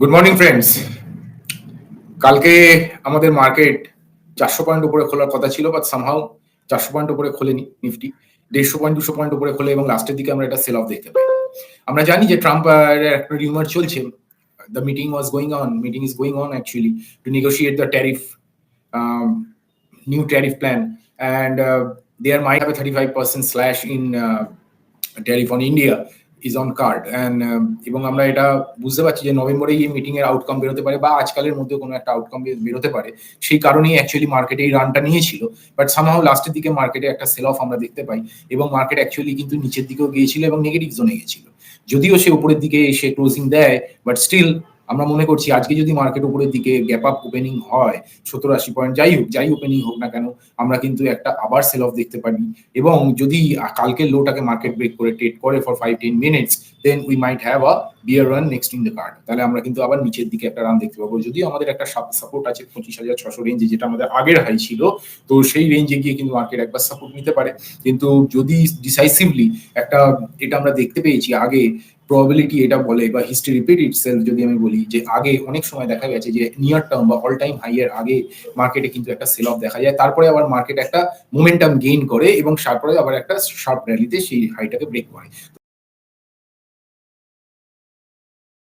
Good morning friends. কালকে আমাদের market 400 point উপরে খোলার কথা ছিল, বাট সামহাউ 400 পয়েন্ট উপরে খোলেনি নিফটি। 150 পয়েন্ট 200 পয়েন্ট উপরে খোলে এবং লাস্টের দিকে আমরা একটা সেল অফ দেখতে পাই। আমরা জানি যে ট্রাম্প একটা রিউমার চলছে। The meeting is going on actually to negotiate the tariff, new tariff plan, and there might have a 35% slash in tariff on India is on card, and এবং আমরা এটা বুঝতে পারছি যে নভেম্বরে এই মিটিং এর আউটকাম বেরোতে পারে বা আজকালের মধ্যে কোনো একটা আউটকাম বেরোতে পারে। সেই কারণেই অ্যাকচুয়ালি মার্কেটে এই রানটা নিয়েছিল, বাট সামহাউ লাস্টের দিকে মার্কেটে একটা সেল অফ আমরা দেখতে পাই এবং মার্কেট অ্যাকচুয়ালি কিন্তু নিচের দিকেও গিয়েছিল এবং নেগেটিভ জোনে গিয়েছিল। যদিও সে উপরের দিকে এসে ক্লোজিং দেয়, বাট স্টিল আমরা মনে করছি আজকে যদি মার্কেট উপরের দিকে গ্যাপ আপ ওপেনিং হয় 70-80 পয়েন্ট, যাই ওপেনিং হোক না কেন, আমরা কিন্তু একটা আবার সেল অফ দেখতে পারি। এবং যদি কালকের লোটাকে মার্কেট ব্রেক করে ট্রেড করে for 5-10 minutes, then we might have a bear run next in the card. তাহলে আমরা কিন্তু আবার নিচের দিকে একটা রান দেখতে পাবো। যদিও আমাদের একটা সাপোর্ট আছে 25,600 রেঞ্জে, যেটা আমাদের আগের হাই ছিল, তো সেই রেঞ্জে গিয়ে কিন্তু মার্কেট একবার সাপোর্ট নিতে পারে। কিন্তু যদি ডিসাইসিভলি একটা, এটা আমরা দেখতে পেয়েছি আগে, প্রবাবিলিটি এটা বলে বা হিস্ট্রি রিপিট ইটসেলফ, যদি আমি বলি যে আগে অনেক সময় দেখা গেছে যে নিয়ার টার্ম বা অল টাইম হাই এর আগে মার্কেটে কিন্তু একটা সেল অফ দেখা যায়, তারপরে আবার মার্কেট একটা মোমেন্টাম গেইন করে এবং তারপরে আবার একটা শার্প র্যালিতে সেই হাইটাকে ব্রেক করে।